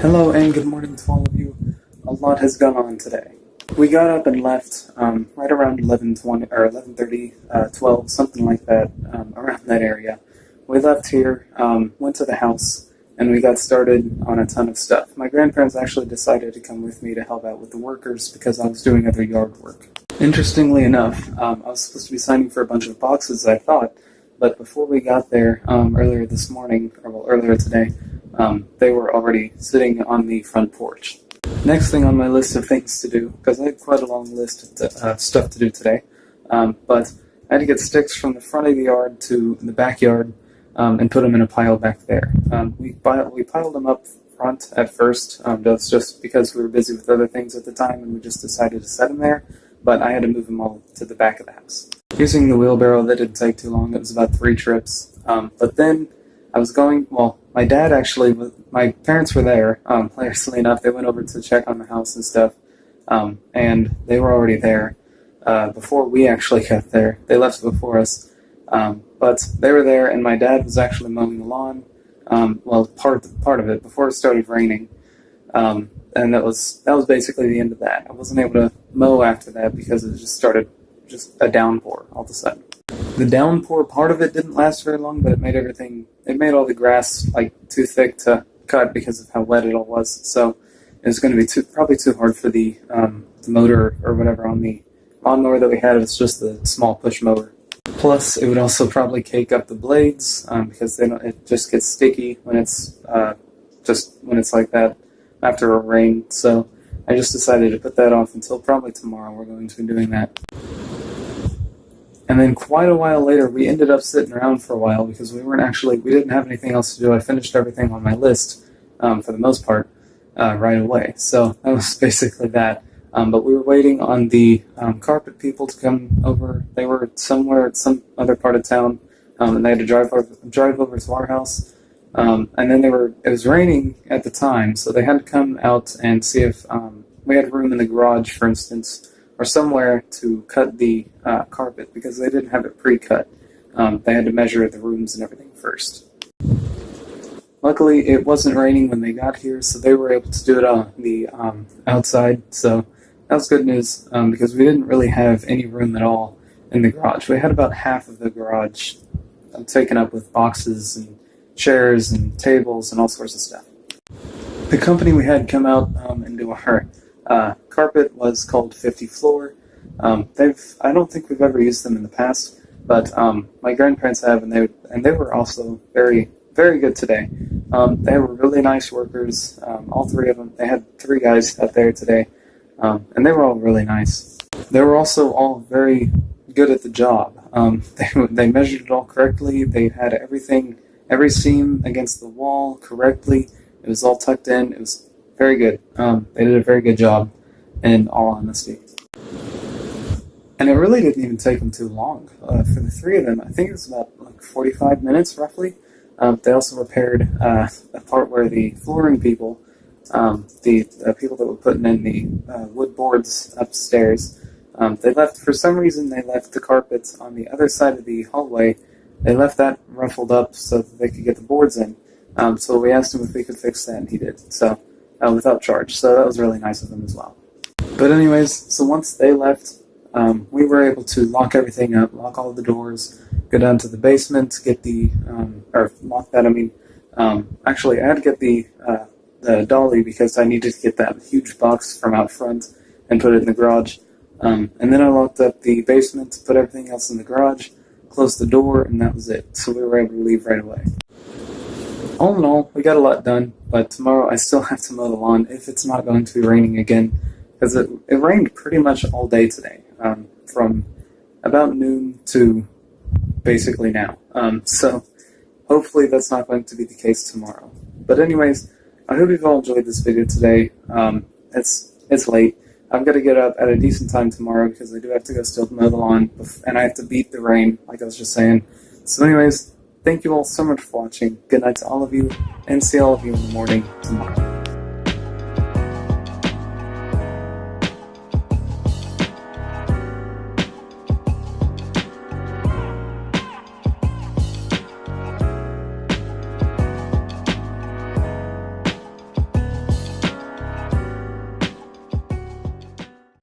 Hello and good morning to all of you. A lot has gone on today. We got up and left right around 11:20 or 11:30, 12, something like that, around that area. We left here, went to the house, and we got started on a ton of stuff. My grandparents actually decided to come with me to help out with the workers because I was doing other yard work. Interestingly enough, I was supposed to be signing for a bunch of boxes, I thought, but before we got there earlier this morning, or well, earlier today, they were already sitting on the front porch. Next thing on my list of things to do, because I had quite a long list of stuff to do today, but I had to get sticks from the front of the yard to the backyard and put them in a pile back there. We piled them up front at first, that's just because we were busy with other things at the time and we just decided to set them there, but I had to move them all to the back of the house. Using the wheelbarrow, that didn't take too long. It was about 3 trips. But then I was going, my dad actually, my parents were there, hilariously enough. They went over to check on the house and stuff, and they were already there before we actually got there. They left before us, but they were there, and my dad was actually mowing the lawn, part of it, before it started raining, and that was basically the end of that. I wasn't able to mow after that because it just started a downpour all of a sudden. The downpour part of it didn't last very long, but it made all the grass too thick to cut because of how wet it all was. So it was going to be probably too hard for the motor or whatever on the lawnmower that we had. It was just the small push mower. Plus, it would also probably cake up the blades because it just gets sticky when it's like that after a rain. So I just decided to put that off until probably tomorrow. We're going to be doing that. And then quite a while later, we ended up sitting around for a while because we didn't have anything else to do. I finished everything on my list, for the most part, right away. So that was basically that. But we were waiting on the carpet people to come over. They were somewhere at some other part of town, and they had to drive over to our house. And then it was raining at the time, so they had to come out and see if we had room in the garage, for instance, or somewhere to cut the carpet because they didn't have it pre-cut. They had to measure the rooms and everything first. Luckily, it wasn't raining when they got here, so they were able to do it on the outside. So that was good news because we didn't really have any room at all in the garage. We had about half of the garage taken up with boxes and chairs and tables and all sorts of stuff. The company we had come out and do our carpet was called 50 Floor. I don't think we've ever used them in the past, but my grandparents have, and they were also very, very good today. They were really nice workers, all 3 of them. They had 3 guys out there today, and they were all really nice. They were also all very good at the job. They measured it all correctly. They had every seam against the wall correctly. It was all tucked in. It was very good. They did a very good job, in all honesty. And it really didn't even take them too long. For the 3 of them, I think it was about 45 minutes, roughly. They also repaired a part where the flooring people, the people that were putting in the wood boards upstairs, for some reason they left the carpet on the other side of the hallway. They left that ruffled up so that they could get the boards in. So we asked him if we could fix that, and he did. So without charge. So that was really nice of them as well. But anyways, so once they left, we were able to lock everything up, lock all the doors, go down to the basement, get lock that, actually I had to get the dolly because I needed to get that huge box from out front and put it in the garage. And then I locked up the basement, put everything else in the garage, closed the door, and that was it. So we were able to leave right away. All in all, we got a lot done, but tomorrow I still have to mow the lawn if it's not going to be raining again, because it rained pretty much all day today, from about noon to basically now. So hopefully that's not going to be the case tomorrow. But anyways, I hope you've all enjoyed this video today. It's late. I've got to get up at a decent time tomorrow because I do have to go still mow the lawn, and I have to beat the rain, like I was just saying. So anyways, thank you all so much for watching. Good night to all of you, and see all of you in the morning tomorrow.